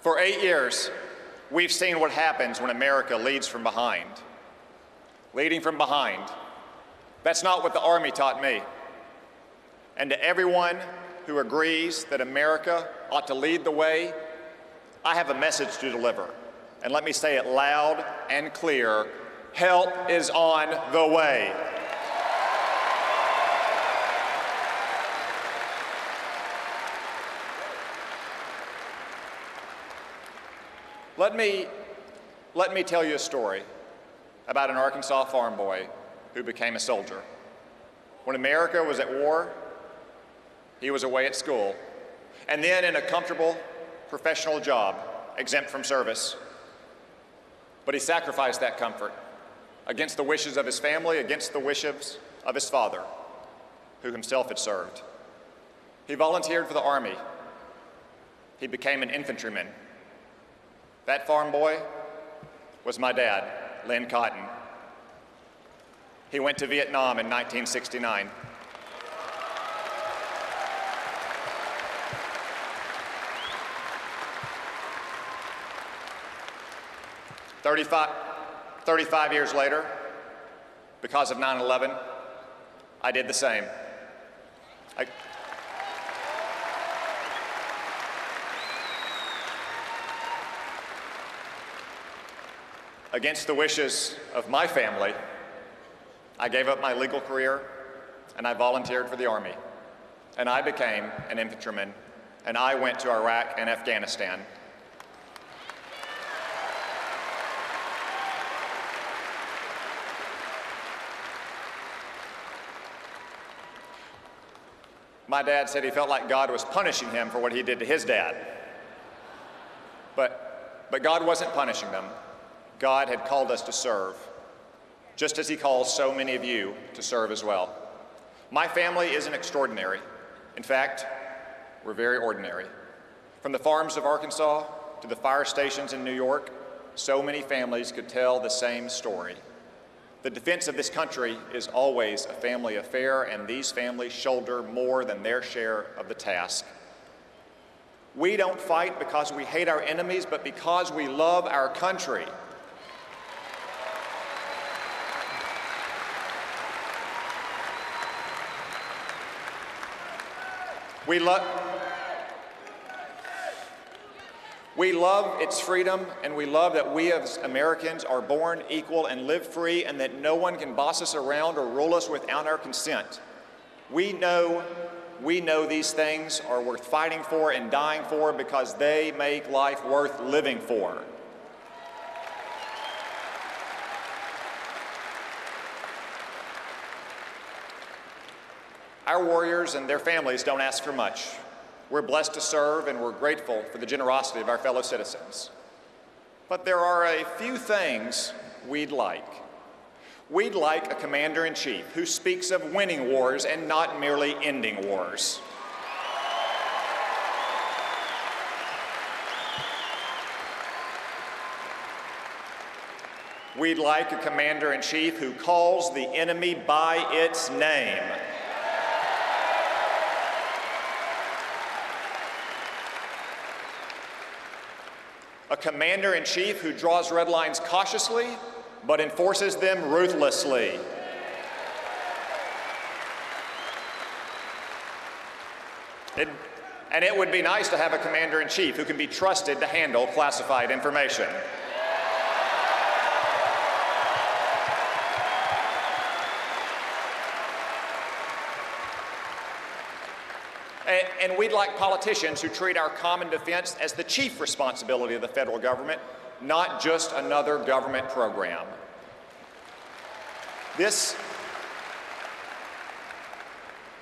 For 8 years, we've seen what happens when America leads from behind. Leading from behind. That's not what the Army taught me. And to everyone who agrees that America ought to lead the way, I have a message to deliver. And let me say it loud and clear: help is on the way. Let me tell you a story about an Arkansas farm boy who became a soldier. When America was at war, he was away at school, and then in a comfortable professional job, exempt from service. But he sacrificed that comfort against the wishes of his family, against the wishes of his father, who himself had served. He volunteered for the Army. He became an infantryman. That farm boy was my dad, Lynn Cotton. He went to Vietnam in 1969. Thirty-five years later, because of 9/11, I did the same. Against the wishes of my family, I gave up my legal career and I volunteered for the Army. And I became an infantryman, and I went to Iraq and Afghanistan. My dad said he felt like God was punishing him for what he did to his dad. But God wasn't punishing them. God had called us to serve, just as he calls so many of you to serve as well. My family isn't extraordinary. In fact, we're very ordinary. From the farms of Arkansas to the fire stations in New York, so many families could tell the same story. The defense of this country is always a family affair, and these families shoulder more than their share of the task. We don't fight because we hate our enemies, but because we love our country. We love its freedom, and we love that we as Americans are born equal and live free, and that no one can boss us around or rule us without our consent. We know these things are worth fighting for and dying for because they make life worth living for. Our warriors and their families don't ask for much. We're blessed to serve, and we're grateful for the generosity of our fellow citizens. But there are a few things we'd like. We'd like a commander-in-chief who speaks of winning wars and not merely ending wars. We'd like a commander-in-chief who calls the enemy by its name. A commander-in-chief who draws red lines cautiously, but enforces them ruthlessly. And it would be nice to have a commander-in-chief who can be trusted to handle classified information. And we'd like politicians who treat our common defense as the chief responsibility of the federal government, not just another government program. This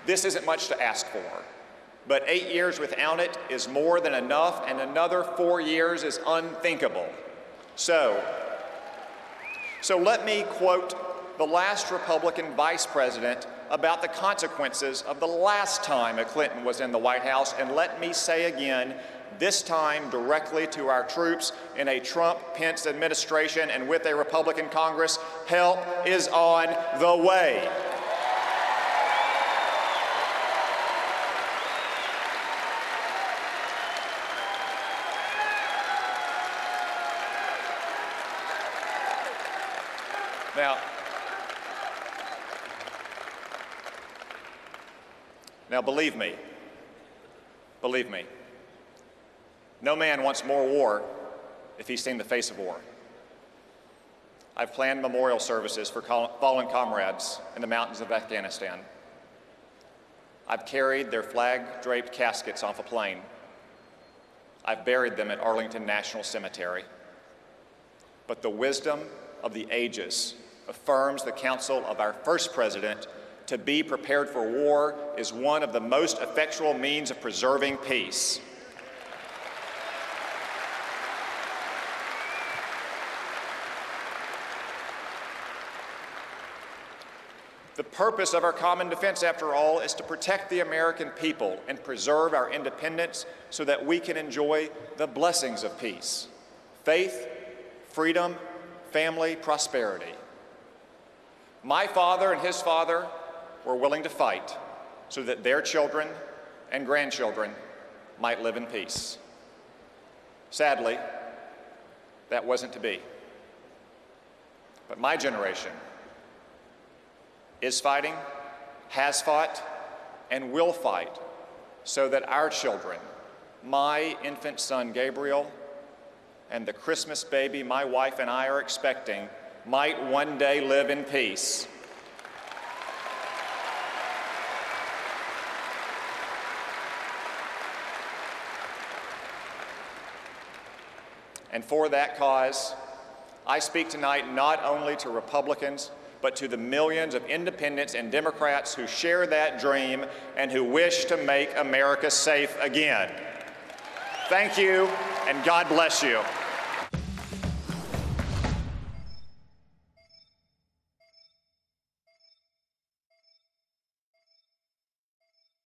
isn't much to ask for, but 8 years without it is more than enough, and another 4 years is unthinkable. So let me quote the last Republican vice president about the consequences of the last time a Clinton was in the White House, and let me say again, this time directly to our troops in a Trump-Pence administration and with a Republican Congress: help is on the way. Now believe me, no man wants more war if he's seen the face of war. I've planned memorial services for fallen comrades in the mountains of Afghanistan. I've carried their flag-draped caskets off a plane. I've buried them at Arlington National Cemetery. But the wisdom of the ages affirms the counsel of our first president to be prepared for war is one of the most effectual means of preserving peace. The purpose of our common defense, after all, is to protect the American people and preserve our independence so that we can enjoy the blessings of peace: faith, freedom, family, prosperity. My father and his father were willing to fight so that their children and grandchildren might live in peace. Sadly, that wasn't to be. But my generation is fighting, has fought, and will fight so that our children, my infant son Gabriel, and the Christmas baby my wife and I are expecting, might one day live in peace. And for that cause, I speak tonight not only to Republicans, but to the millions of independents and Democrats who share that dream and who wish to make America safe again. Thank you, and God bless you.